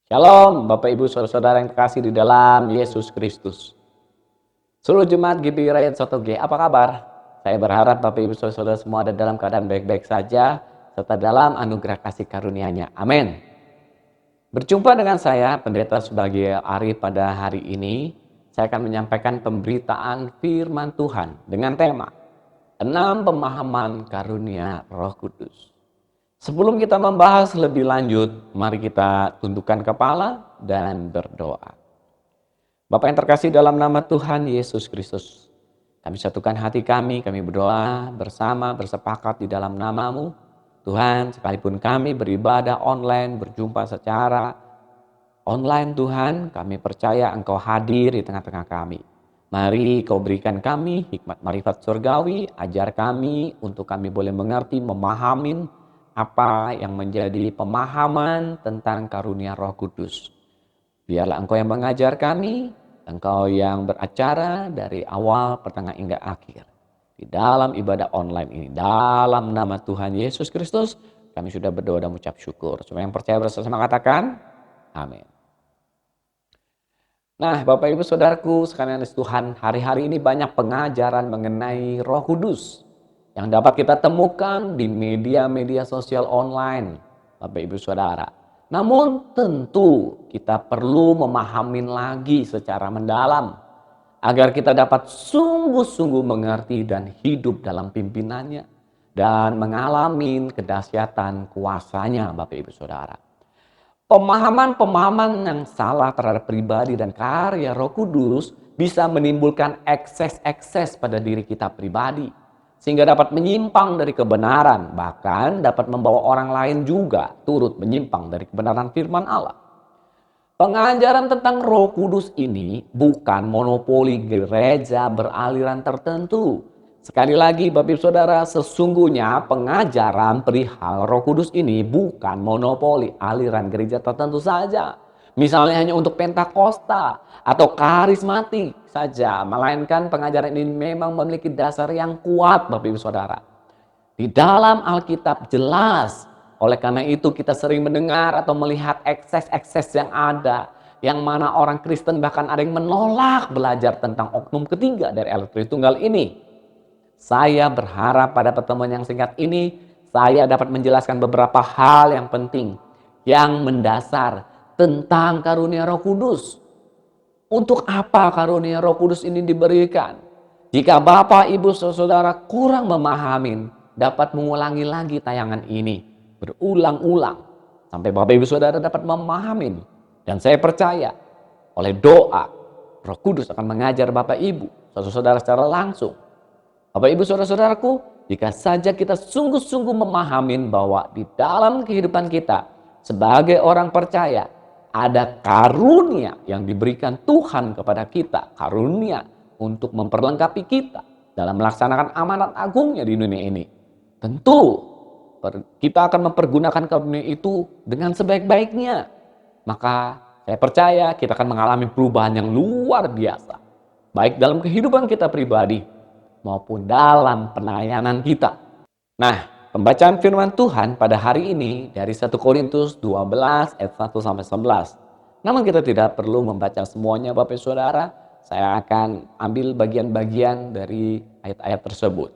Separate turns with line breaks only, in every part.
Shalom Bapak Ibu Saudara-saudara yang terkasih di dalam Yesus Kristus. Seluruh jemaat GBI Rakyat Soto G, apa kabar? Saya berharap Bapak Ibu Saudara-saudara semua ada dalam keadaan baik-baik saja serta dalam anugerah kasih karunia-Nya. Amin. Berjumpa dengan saya Pendeta Subagio Ari pada hari ini. Saya akan menyampaikan pemberitaan firman Tuhan dengan tema 6 pemahaman karunia Roh Kudus. Sebelum kita membahas lebih lanjut, mari kita tundukkan kepala dan berdoa. Bapa yang terkasih dalam nama Tuhan Yesus Kristus, kami satukan hati kami berdoa bersama, bersepakat di dalam nama-Mu. Tuhan, sekalipun kami beribadah online, berjumpa secara online Tuhan, kami percaya Engkau hadir di tengah-tengah kami. Mari Kau berikan kami hikmat marifat surgawi, ajar kami untuk kami boleh mengerti, memahamin apa yang menjadi pemahaman tentang karunia Roh Kudus. Biarlah Engkau yang mengajar kami, Engkau yang beracara dari awal, pertengahan hingga akhir. Di dalam ibadah online ini, dalam nama Tuhan Yesus Kristus, kami sudah berdoa dan mengucap syukur. Semua yang percaya bersama katakan, amin. Nah, Bapak Ibu Saudaraku sekalian Tuhan, hari-hari ini banyak pengajaran mengenai Roh Kudus yang dapat kita temukan di media-media sosial online, Bapak Ibu Saudara. Namun tentu kita perlu memahami lagi secara mendalam agar kita dapat sungguh-sungguh mengerti dan hidup dalam pimpinannya dan mengalami kedahsyatan kuasanya, Bapak Ibu Saudara. Pemahaman-pemahaman yang salah terhadap pribadi dan karya Roh Kudus bisa menimbulkan ekses-ekses pada diri kita pribadi, sehingga dapat menyimpang dari kebenaran, bahkan dapat membawa orang lain juga turut menyimpang dari kebenaran firman Allah. Pengajaran tentang Roh Kudus ini bukan monopoli gereja beraliran tertentu. Sekali lagi Bapak Ibu Saudara, sesungguhnya pengajaran perihal Roh Kudus ini bukan monopoli aliran gereja tertentu saja. Misalnya hanya untuk Pentakosta atau karismatik saja, melainkan pengajaran ini memang memiliki dasar yang kuat Bapak Ibu Saudara. Di dalam Alkitab jelas. Oleh karena itu kita sering mendengar atau melihat ekses-ekses yang ada, yang mana orang Kristen bahkan ada yang menolak belajar tentang oknum ketiga dari Allah Tritunggal ini. Saya berharap pada pertemuan yang singkat ini saya dapat menjelaskan beberapa hal yang penting, yang mendasar tentang karunia Roh Kudus. Untuk apa karunia Roh Kudus ini diberikan? Jika Bapak, Ibu, Saudara kurang memahami, dapat mengulangi lagi tayangan ini berulang-ulang sampai Bapak Ibu Saudara dapat memahami. Dan saya percaya oleh doa Roh Kudus akan mengajar Bapak Ibu Saudara secara langsung. Bapak Ibu Saudara-saudaraku, jika saja kita sungguh-sungguh memahami bahwa di dalam kehidupan kita sebagai orang percaya ada karunia yang diberikan Tuhan kepada kita, karunia untuk memperlengkapi kita dalam melaksanakan amanat agungnya di dunia ini. Tentu kita akan mempergunakan karunia itu dengan sebaik-baiknya. Maka saya percaya kita akan mengalami perubahan yang luar biasa. Baik dalam kehidupan kita pribadi maupun dalam pelayanan kita. Nah, pembacaan firman Tuhan pada hari ini dari 1 Korintus 12 ayat 1 sampai 11. Namun kita tidak perlu membaca semuanya Bapak Saudara. Saya akan ambil bagian-bagian dari ayat-ayat tersebut.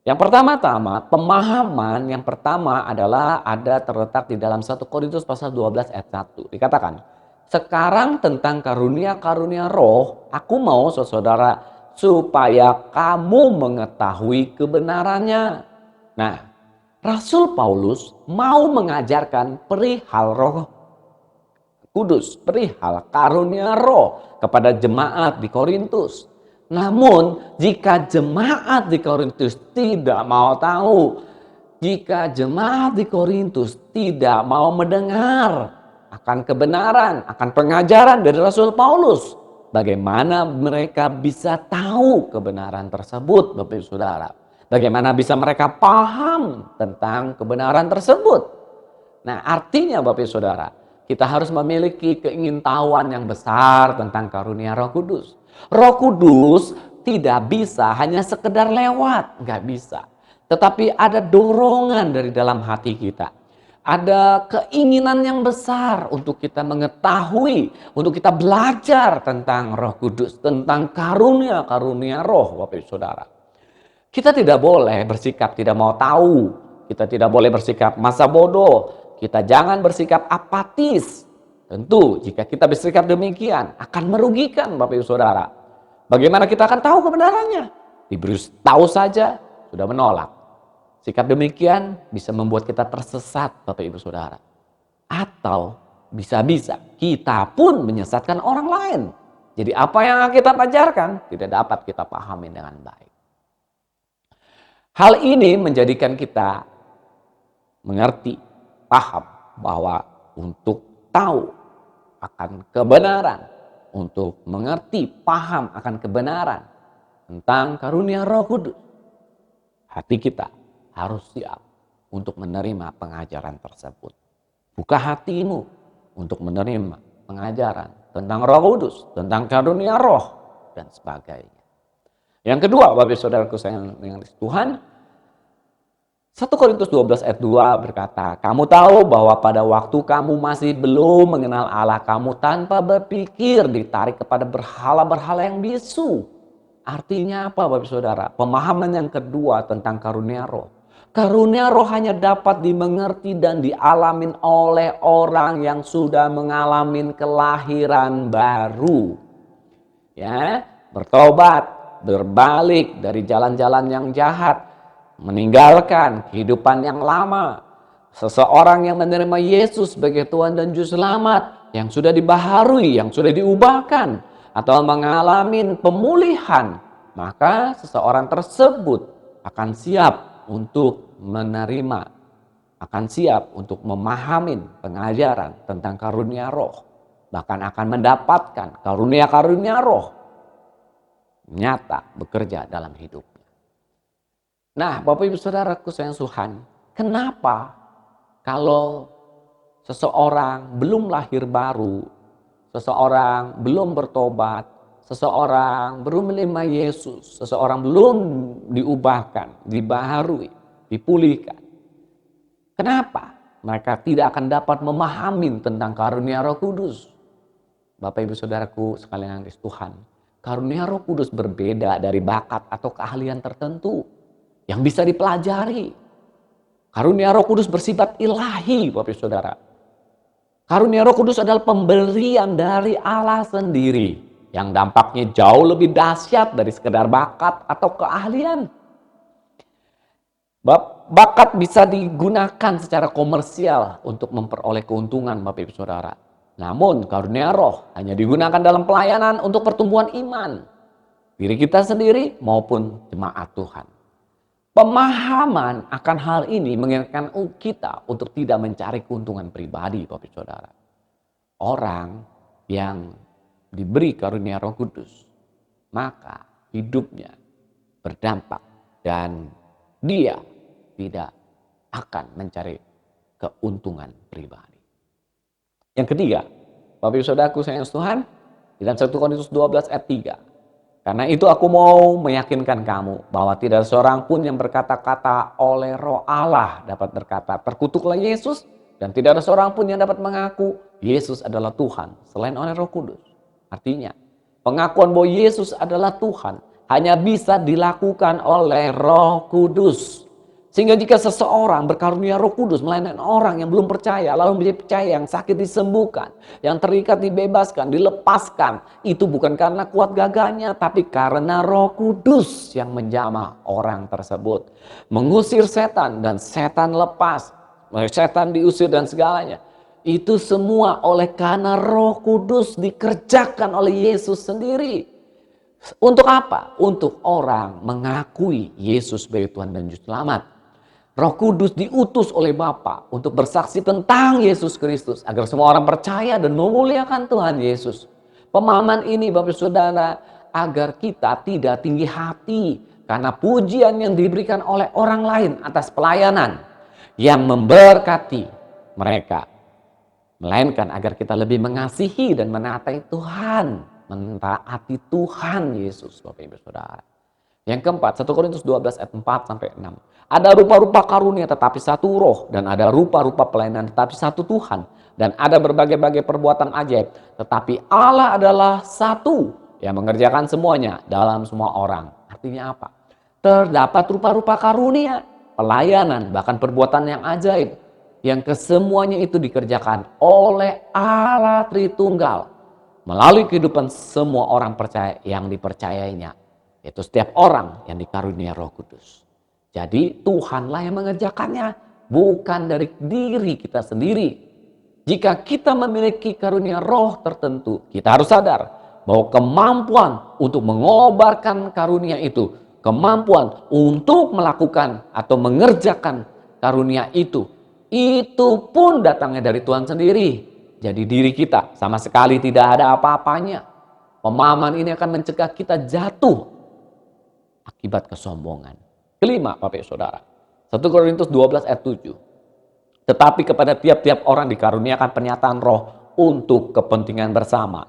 Yang pertama-tama, pemahaman yang pertama adalah ada terletak di dalam 1 Korintus pasal 12 ayat 1. Dikatakan, sekarang tentang karunia-karunia roh, aku mau saudara supaya kamu mengetahui kebenarannya. Nah, Rasul Paulus mau mengajarkan perihal Roh Kudus, perihal karunia roh kepada jemaat di Korintus. Namun jika jemaat di Korintus tidak mau tahu, jika jemaat di Korintus tidak mau mendengar akan kebenaran, akan pengajaran dari Rasul Paulus, bagaimana mereka bisa tahu kebenaran tersebut, Bapak Ibu Saudara? Bagaimana bisa mereka paham tentang kebenaran tersebut? Nah, artinya Bapak Ibu Saudara, kita harus memiliki keingintahuan yang besar tentang karunia Roh Kudus. Roh Kudus tidak bisa hanya sekedar lewat, nggak bisa. Tetapi ada dorongan dari dalam hati kita. Ada keinginan yang besar untuk kita mengetahui, untuk kita belajar tentang Roh Kudus, tentang karunia-karunia Roh, Bapak Ibu Saudara. Kita tidak boleh bersikap tidak mau tahu, kita tidak boleh bersikap masa bodoh, kita jangan bersikap apatis. Tentu jika kita bersikap demikian akan merugikan Bapak Ibu Saudara. Bagaimana kita akan tahu kebenarannya? Diberi tahu saja sudah menolak. Sikap demikian bisa membuat kita tersesat Bapak Ibu Saudara. Atau bisa-bisa kita pun menyesatkan orang lain. Jadi apa yang kita ajarkan tidak dapat kita pahami dengan baik. Hal ini menjadikan kita mengerti, paham bahwa untuk tahu akan kebenaran, untuk mengerti, paham akan kebenaran tentang karunia Roh Kudus, hati kita harus siap untuk menerima pengajaran tersebut. Buka hatimu untuk menerima pengajaran tentang Roh Kudus, tentang karunia Roh, dan sebagainya. Yang kedua, Bapak Ibu Saudaraku sayang dengan Tuhan, 1 Korintus 12 ayat 2 berkata, kamu tahu bahwa pada waktu kamu masih belum mengenal Allah, kamu tanpa berpikir ditarik kepada berhala-berhala yang bisu. Artinya apa Bapak Ibu Saudara? Pemahaman yang kedua tentang karunia Roh. Karunia Roh hanya dapat dimengerti dan dialamin oleh orang yang sudah mengalami kelahiran baru. Ya, bertobat, berbalik dari jalan-jalan yang jahat, meninggalkan kehidupan yang lama. Seseorang yang menerima Yesus sebagai Tuhan dan Juru Selamat, yang sudah dibaharui, yang sudah diubahkan, atau mengalami pemulihan, maka seseorang tersebut akan siap untuk menerima, akan siap untuk memahami pengajaran tentang karunia Roh, bahkan akan mendapatkan karunia-karunia Roh nyata bekerja dalam hidupnya. Nah, Bapak Ibu Saudaraku sayang Tuhan, kenapa kalau seseorang belum lahir baru, seseorang belum bertobat, seseorang belum menerima Yesus, seseorang belum diubahkan, dibaharui, dipulihkan, kenapa mereka tidak akan dapat memahami tentang karunia Roh Kudus? Bapak Ibu Saudaraku sekalian yang Tuhan, karunia Roh Kudus berbeda dari bakat atau keahlian tertentu yang bisa dipelajari. Karunia Roh Kudus bersifat ilahi, Bapak Ibu Saudara. Karunia Roh Kudus adalah pemberian dari Allah sendiri yang dampaknya jauh lebih dahsyat dari sekedar bakat atau keahlian. Bakat bisa digunakan secara komersial untuk memperoleh keuntungan Bapak Ibu Saudara. Namun karunia Roh hanya digunakan dalam pelayanan untuk pertumbuhan iman diri kita sendiri maupun jemaat Tuhan. Pemahaman akan hal ini mengingatkan kita untuk tidak mencari keuntungan pribadi, Bapak Ibu Saudara. Orang yang diberi karunia Roh Kudus, maka hidupnya berdampak dan dia tidak akan mencari keuntungan pribadi. Yang ketiga, Bapak Ibu Saudaraku sayang Tuhan, di dalam 1 Korintus 12 ayat 3. Karena itu aku mau meyakinkan kamu bahwa tidak seorang pun yang berkata-kata oleh Roh Allah dapat berkata, terkutuklah Yesus, dan tidak ada seorang pun yang dapat mengaku Yesus adalah Tuhan selain oleh Roh Kudus. Artinya, pengakuan bahwa Yesus adalah Tuhan hanya bisa dilakukan oleh Roh Kudus. Sehingga jika seseorang berkarunia Roh Kudus melainkan orang yang belum percaya, lalu menjadi percaya, yang sakit disembuhkan, yang terikat dibebaskan, dilepaskan, itu bukan karena kuat gagahnya, tapi karena Roh Kudus yang menjamah orang tersebut. Mengusir setan dan setan lepas, setan diusir dan segalanya. Itu semua oleh karena Roh Kudus dikerjakan oleh Yesus sendiri. Untuk apa? Untuk orang mengakui Yesus sebagai Tuhan dan Juru Selamat. Roh Kudus diutus oleh Bapa untuk bersaksi tentang Yesus Kristus agar semua orang percaya dan memuliakan Tuhan Yesus. Pemahaman ini Bapak Saudara agar kita tidak tinggi hati karena pujian yang diberikan oleh orang lain atas pelayanan yang memberkati mereka. Melainkan agar kita lebih mengasihi dan menaati Tuhan, mentaati Tuhan Yesus Bapak Ibu Saudara. Yang keempat, 1 Korintus 12 ayat 4 sampai 6. Ada rupa-rupa karunia tetapi satu roh, dan ada rupa-rupa pelayanan tetapi satu Tuhan, dan ada berbagai-bagai perbuatan ajaib, tetapi Allah adalah satu yang mengerjakan semuanya dalam semua orang. Artinya apa? Terdapat rupa-rupa karunia, pelayanan, bahkan perbuatan yang ajaib, yang kesemuanya itu dikerjakan oleh Allah Tritunggal melalui kehidupan semua orang percaya yang dipercayainya, yaitu setiap orang yang dikarunia Roh Kudus. Jadi Tuhanlah yang mengerjakannya, bukan dari diri kita sendiri. Jika kita memiliki karunia roh tertentu, kita harus sadar bahwa kemampuan untuk mengobarkan karunia itu, kemampuan untuk melakukan atau mengerjakan karunia itu pun datangnya dari Tuhan sendiri. Jadi diri kita sama sekali tidak ada apa-apanya. Pemahaman ini akan mencegah kita jatuh akibat kesombongan. Kelima, Bapak Saudara, 1 Korintus 12 ayat 7. Tetapi kepada tiap-tiap orang dikaruniakan pernyataan roh untuk kepentingan bersama.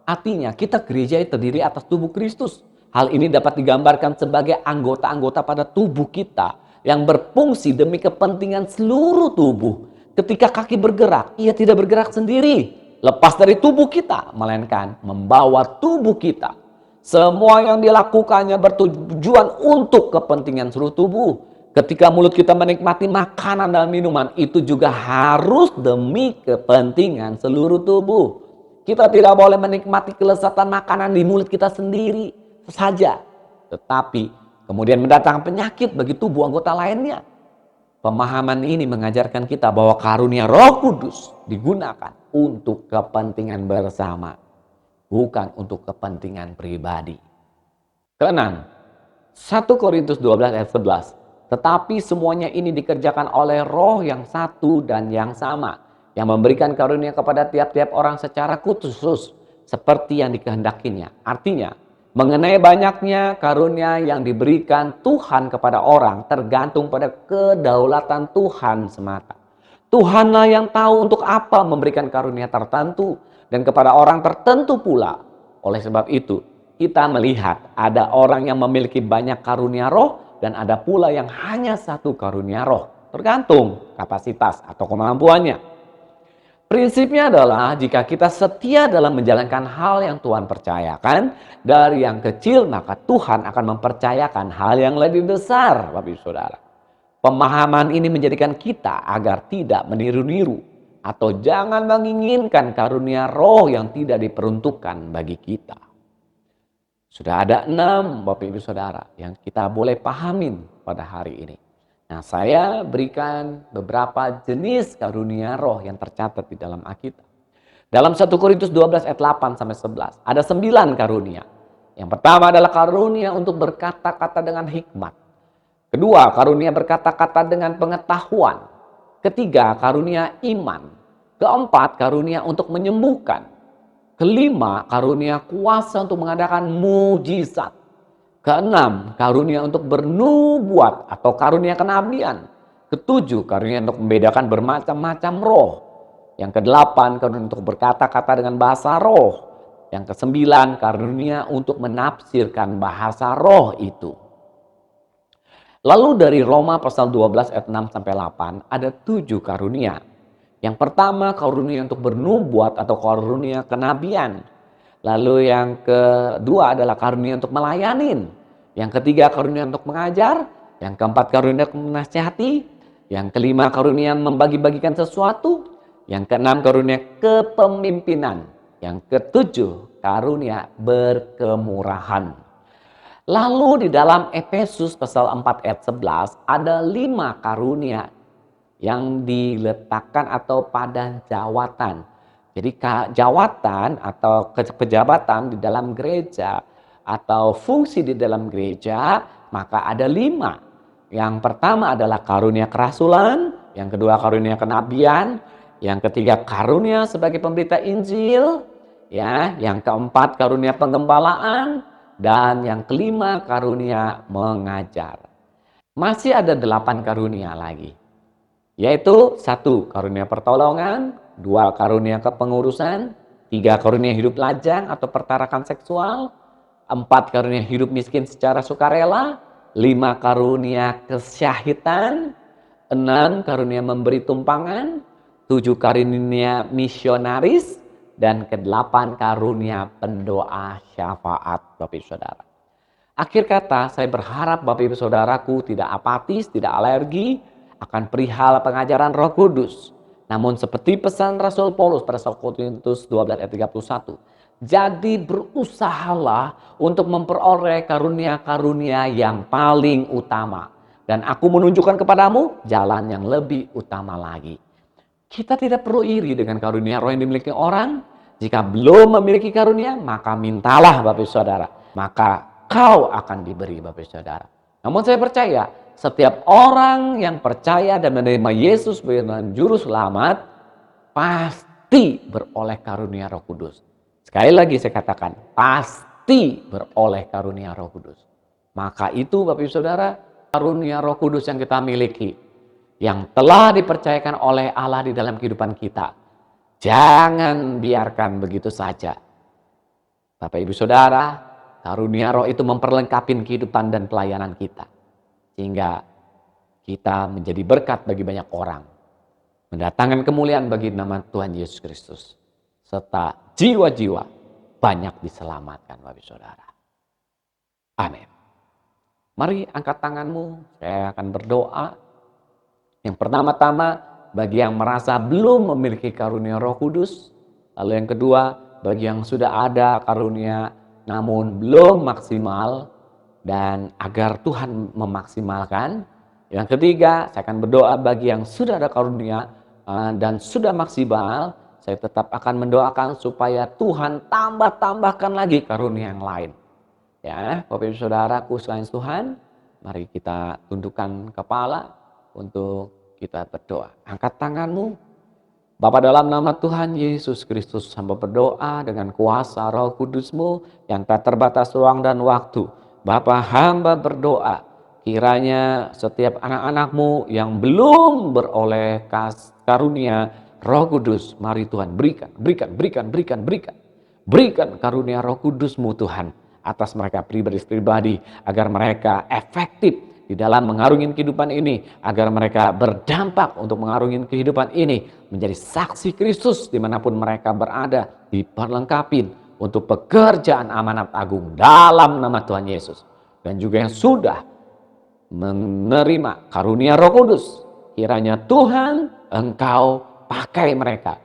Artinya kita gereja terdiri atas tubuh Kristus. Hal ini dapat digambarkan sebagai anggota-anggota pada tubuh kita yang berfungsi demi kepentingan seluruh tubuh. Ketika kaki bergerak, ia tidak bergerak sendiri, lepas dari tubuh kita, melainkan membawa tubuh kita. Semua yang dilakukannya bertujuan untuk kepentingan seluruh tubuh. Ketika mulut kita menikmati makanan dan minuman, itu juga harus demi kepentingan seluruh tubuh. Kita tidak boleh menikmati kelezatan makanan di mulut kita sendiri saja, tetapi kemudian mendatangkan penyakit bagi tubuh anggota lainnya. Pemahaman ini mengajarkan kita bahwa karunia Roh Kudus digunakan untuk kepentingan bersama, bukan untuk kepentingan pribadi. Keenam, 1 Korintus 12 ayat 11. Tetapi semuanya ini dikerjakan oleh Roh yang satu dan yang sama, yang memberikan karunia kepada tiap-tiap orang secara khusus, seperti yang dikehendakinya. Artinya, mengenai banyaknya karunia yang diberikan Tuhan kepada orang, tergantung pada kedaulatan Tuhan semata. Tuhanlah yang tahu untuk apa memberikan karunia tertentu, dan kepada orang tertentu pula. Oleh sebab itu, kita melihat ada orang yang memiliki banyak karunia roh, dan ada pula yang hanya satu karunia roh, tergantung kapasitas atau kemampuannya. Prinsipnya adalah jika kita setia dalam menjalankan hal yang Tuhan percayakan, dari yang kecil maka Tuhan akan mempercayakan hal yang lebih besar, Bapak Ibu Saudara. Pemahaman ini menjadikan kita agar tidak meniru-niru atau jangan menginginkan karunia roh yang tidak diperuntukkan bagi kita. Sudah ada 6 Bapak Ibu Saudara yang kita boleh pahamin pada hari ini. Nah, saya berikan beberapa jenis karunia roh yang tercatat di dalam Alkitab. Dalam 1 Korintus 12 ayat 8 sampai 11 ada 9 karunia. Yang pertama adalah karunia untuk berkata-kata dengan hikmat. Kedua, karunia berkata-kata dengan pengetahuan. Ketiga, karunia iman. Keempat, karunia untuk menyembuhkan. Kelima, karunia kuasa untuk mengadakan mujizat. Keenam, karunia untuk bernubuat atau karunia kenabian. Ketujuh, karunia untuk membedakan bermacam-macam roh. Yang kedelapan, karunia untuk berkata-kata dengan bahasa roh. Yang kesembilan, karunia untuk menafsirkan bahasa roh itu. Lalu dari Roma pasal 12 ayat 6 sampai 8 ada 7 karunia. Yang pertama, karunia untuk bernubuat atau karunia kenabian. Lalu yang kedua adalah karunia untuk melayanin. Yang ketiga, karunia untuk mengajar. Yang keempat, karunia untuk menasihati. Yang kelima, karunia membagi-bagikan sesuatu. Yang keenam, karunia kepemimpinan. Yang ketujuh, karunia berkemurahan. Lalu di dalam Efesus pasal 4 ayat 11 ada 5 karunia yang diletakkan atau pada jawatan. Jadi jawatan atau pejabatan di dalam gereja atau fungsi di dalam gereja maka ada 5. Yang pertama adalah karunia kerasulan, yang kedua karunia kenabian, yang ketiga karunia sebagai pemberita Injil, ya, yang keempat karunia penggembalaan, dan yang kelima karunia mengajar. Masih ada 8 karunia lagi. Yaitu 1 karunia pertolongan, 2 karunia kepengurusan, 3 karunia hidup lajang atau pertarakan seksual, 4 karunia hidup miskin secara sukarela, 5 karunia kesyahitan, 6 karunia memberi tumpangan, 7 karunia misionaris, dan ke-8 karunia pendoa syafaat, Bapak Ibu Saudara. Akhir kata, saya berharap Bapak Ibu Saudaraku tidak apatis, tidak alergi akan perihal pengajaran Roh Kudus. Namun seperti pesan Rasul Paulus pada 1 Korintus 12 ayat 31, jadi berusahalah untuk memperoleh karunia-karunia yang paling utama. Dan aku menunjukkan kepadamu jalan yang lebih utama lagi. Kita tidak perlu iri dengan karunia roh yang dimiliki orang. Jika belum memiliki karunia, maka mintalah Bapak Ibu Saudara. Maka kau akan diberi Bapak Ibu Saudara. Namun saya percaya, setiap orang yang percaya dan menerima Yesus sebagai Juru Selamat, pasti beroleh karunia Roh Kudus. Sekali lagi saya katakan, pasti beroleh karunia Roh Kudus. Maka itu Bapak Ibu Saudara, karunia Roh Kudus yang kita miliki, yang telah dipercayakan oleh Allah di dalam kehidupan kita. Jangan biarkan begitu saja. Bapak Ibu Saudara, karunia Roh itu memperlengkapi kehidupan dan pelayanan kita. Sehingga kita menjadi berkat bagi banyak orang. Mendatangkan kemuliaan bagi nama Tuhan Yesus Kristus. Serta jiwa-jiwa banyak diselamatkan Bapak Saudara. Amin. Mari angkat tanganmu, saya akan berdoa. Yang pertama-tama bagi yang merasa belum memiliki karunia Roh Kudus. Lalu yang kedua bagi yang sudah ada karunia namun belum maksimal dan agar Tuhan memaksimalkan. Yang ketiga saya akan berdoa bagi yang sudah ada karunia dan sudah maksimal. Saya tetap akan mendoakan supaya Tuhan tambahkan lagi karunia yang lain. Ya, Bapak Ibu Saudaraku sekalian Tuhan, mari kita tundukkan kepala untuk kita berdoa. Angkat tanganmu. Bapa, dalam nama Tuhan Yesus Kristus, hamba berdoa dengan kuasa Roh Kudus-Mu yang tak terbatas ruang dan waktu. Bapa, hamba berdoa kiranya setiap anak-anak-Mu yang belum beroleh karunia Roh Kudus, mari Tuhan berikan. Berikan karunia Roh Kudus-Mu Tuhan atas mereka pribadi agar mereka efektif di dalam mengarungi kehidupan ini, agar mereka berdampak untuk mengarungi kehidupan ini menjadi saksi Kristus dimanapun mereka berada, diperlengkapi untuk pekerjaan amanat agung dalam nama Tuhan Yesus. Dan juga yang sudah menerima karunia Roh Kudus, kiranya Tuhan Engkau pakai mereka,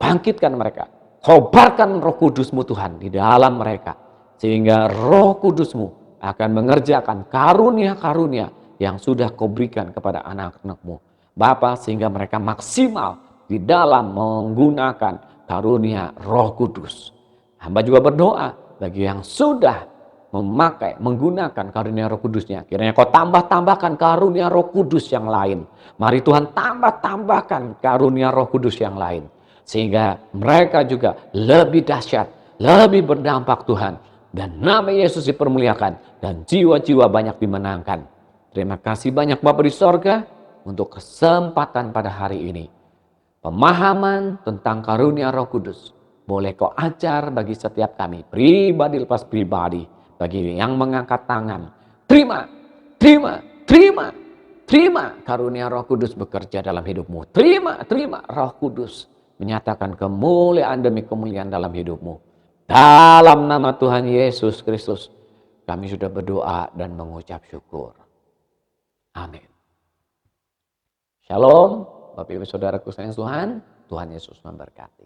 bangkitkan mereka, kobarkan Roh Kudus-Mu Tuhan di dalam mereka, sehingga Roh Kudus-Mu akan mengerjakan karunia-karunia yang sudah Kau berikan kepada anak-anak-Mu Bapa, sehingga mereka maksimal di dalam menggunakan karunia Roh Kudus. Hamba juga berdoa bagi yang sudah menggunakan karunia Roh Kudusnya, kiranya Kau tambahkan karunia Roh Kudus yang lain. Mari Tuhan tambahkan karunia Roh Kudus yang lain, sehingga mereka juga lebih dahsyat, lebih berdampak Tuhan, dan nama Yesus dipermuliakan dan jiwa-jiwa banyak dimenangkan. Terima kasih banyak Bapa di sorga untuk kesempatan pada hari ini. Pemahaman tentang karunia Roh Kudus boleh Kau ajar bagi setiap kami, pribadi lepas pribadi. Bagi yang mengangkat tangan, terima karunia Roh Kudus bekerja dalam hidupmu. Terima Roh Kudus menyatakan kemuliaan demi kemuliaan dalam hidupmu. Dalam nama Tuhan Yesus Kristus, kami sudah berdoa dan mengucap syukur. Amin. Shalom, Bapak Ibu Saudaraku sayang Tuhan, Tuhan Yesus memberkati.